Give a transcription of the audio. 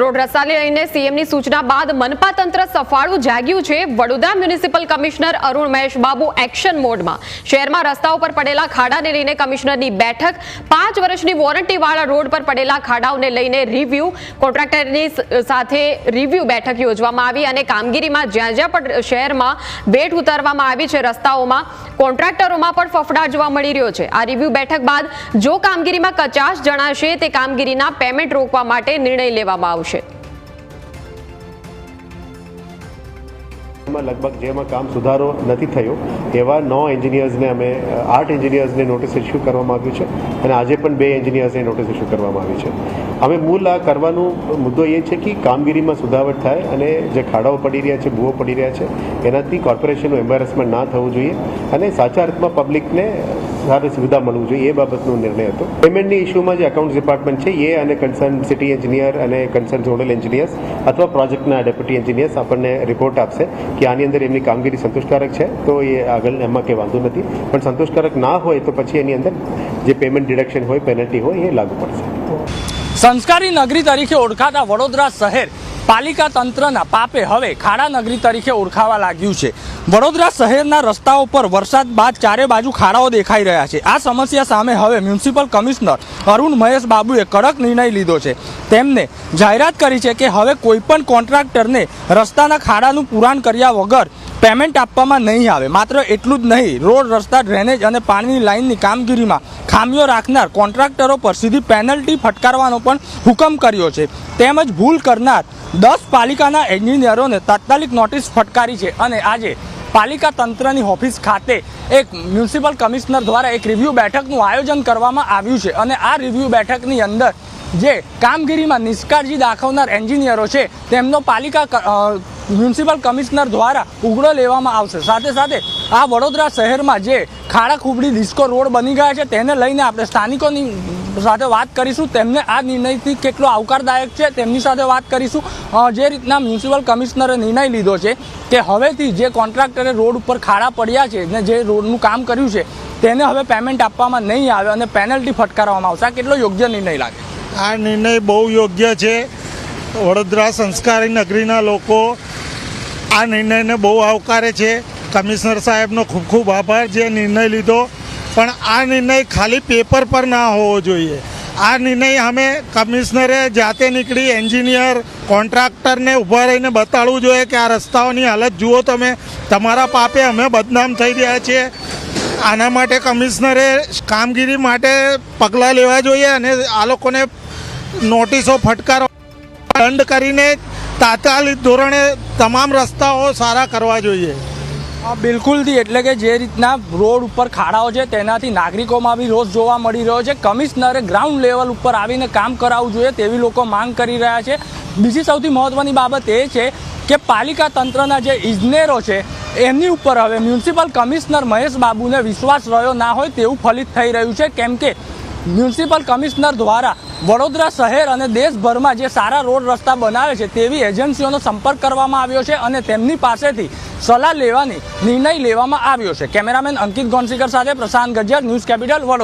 Road રસ્તાને લઈને સીએમની સૂચના બાદ મનપા તંત્ર સફાળું જાગ્યું છે। Vadodara municipal commissioner Arun Mahesh Babu action મોડમાં। શહેરમાં રસ્તાઓ પર પડેલા ખાડાને લઈને કમિશનરની બેઠક। 5 વર્ષની વોરંટીવાળા રોડ પર પડેલા ખાડાઓને લઈને રિવ્યુ, કોન્ટ્રાક્ટરની સાથે રિવ્યુ બેઠક યોજવામાં આવી અને કામગીરીમાં જ્યાં જ્યાં પણ શહેરમાં વેઠ ઉતારવામાં આવી છે રસ્તાઓમાં કોન્ટ્રાક્ટરોમાં પણ ફફડાટ જોવા મળી રહ્યો છે। આ રિવ્યુ બેઠક બાદ જો કામગીરીમાં કચાશ જણાશે તે કામગીરીના પેમેન્ટ રોકવા માટે નિર્ણય લેવામાં આવશે। लगभग जेमा काम सुधारो नहीं थयो एवा 9 एंजीनियर्सने अमे 8 एंजीनियर्सने नोटिस इश्यू करवामां आव्युं छे अने आजे पण 2 एंजीनियर्सने नोटिस इश्यू करवामां आवी छे। अमे मूल आ करवानो मुद्दो ए छे कि कामगीरीमां सुधावट थाय अने जे खाडाओ पड़ी रह्या छे, भूवो पड़ी रह्या छे एनाथी कोर्पोरेशननुं एम्बेरेसमेंट ना थवुं जोईए अने साचा अर्थमां पब्लिकने सारी सुविधा मळवुं जोईए ए बाबतनो निर्णय हतो। पेमेंटनी इश्यूमां जे अकाउंट्स डिपार्टमेंट छे ए अने कन्सर्न सिटी एंजीनियर अने कन्सर्न जोनल एंजीनियर्स अथवा प्रोजेक्टना डेप्यूटी एंजीनियर्स आपणे रिपोर्ट आपशे कि आनी अंदर एमनी कामगीरी संतोषकारक है तो ये आगळ एमां के वांधो नथी, पण संतोषकारक ना होय तो पछी एनी अंदर जे पेमेंट डिडक्शन होय, पेनल्टी होय ए लागू पड़शे। संस्कारी नगरी तरीके ओळखाता वडोदरा शहर पालिका तंत्रना पापे हवे खाड़ा नगरी तरीके ओळखावा लाग्युं छे। वडोदरा शहेरना रस्ताओं पर वरसाद बाद चारे बाजू खाड़ाओ देखाई रह्या छे। आ समस्या सामे हवे म्युनिसिपल कमिश्नर अरुण महेश बाबुए कड़क निर्णय लीधो छे। तेमणे जाहेरात करी छे के हवे कोईपण कोन्ट्राक्टरने रस्ताना खाड़ानुं पुराण कर्या वगर पेमेंट आपवामां नहीं आवे। मात्र एटलुं ज नहीं, रोड, रस्ता, ड्रेनेज अने पाणीनी लाइननी कामगीरीमां खामीओ राखनार कोन्ट्राक्टरो पर सीधी पेनल्टी फटकारवानो पण हुकम कर्यो छे। तेमज भूल करनार 10 पालिकाना एंजीनियरोने तात्कालिक नोटिस फटकारी छे अने आजे पालिका तंत्रनी ऑफिस खाते एक म्युनिसिपल कमिश्नर द्वारा एक रिव्यू बैठकनुं आयोजन करवामां आव्युं छे अने आ रिव्यू बैठकनी अंदर जे कामगीरीमां निष्काळजी दाखवनार एंजीनियरो छे तेमनो पालिका म्युनिसिपल कमिश्नर द्वारा उगड़ो लेवामां आवशे। साथे साथे आ वडोदरा शहेरमां जे खाड़ा खूबड़ी डिस्को रोड बनी गया है तेने लईने आपणे स्थानिकोनी साथे वात करीशुं। तेमने आ निर्णयथी केटलो आवकारदायक छे तेमनी साथे वात करीशुं। जे रीतना म्युनिसिपल कमिश्नरे निर्णय लीधो छे के हवेथी जे कॉन्ट्राक्टरे रोड पर खाड़ा पड्या छे ने जे रोडनुं काम कर्युं छे तेने हवे पेमेंट आपवामां नहीं आवे अने पेनल्टी फटकारवामां आवशे। आ केटलो योग्य निर्णय लागे? आ निर्णय बहु योग्य है। वडोदरा संस्कारी नगरीना लोको आ निर्णय ने बहु आवकारे छे। कमिश्नर साहेबनो खूब खूब आभार जे निर्णय लीधो, पण आ निर्णय खाली पेपर पर ना होवो जोईए। आ निर्णय हमें कमिश्नरे जाते निकली एंजीनियर कॉन्ट्राक्टर ने उभा रहीने बताड़वुं जोईए कि आ रस्ताओनी हालत जुओ तमे, तमारा पापे अमे बदनाम थई रह्या छे। आना माटे कमिश्नरे कामगीरी माटे पगलां लेवा जोईए अने आ लोकोने नोटिसो फटकारो दंड करीने तात्कालिक धोरणे तमाम रस्ताओ सारा करवा जोईए। बिल्कुल थी एटले के जे रीतना रोड पर खाड़ाओ छे तेनाथी नागरिकोमां बी रोष जोवा मळी रह्यो छे। कमिश्नरे ग्राउंड लेवल उपर आवीने काम करावવું જોઈએ તેવી લોકો માંગ કરી રહ્યા છે। બીજી સૌથી મહત્વની બાબત એ છે કે પાલિકા તંત્રના જે ઇજનેરો છે એમની ઉપર હવે મ્યુનિસિપલ કમિશનર મહેશ બાબુને વિશ્વાસ રહ્યો ના હોય તેવું ફલિત થઈ રહ્યું છે। કેમ કે म्युनिसिपल कमिश्नर द्वारा वडोदरा शहर और देशभर में जो सारा रोड रस्ता बनावे छे तेवी एजेंसीओनो संपर्क करवामां आव्यो छे अने तेमनी पासेथी सलाह लेवानी निर्णय लेवामां आव्यो छे। कैमरामेन अंकित गोंसीकर साथे प्रशांत गज्जर, न्यूज कैपिटल, वडोदरा।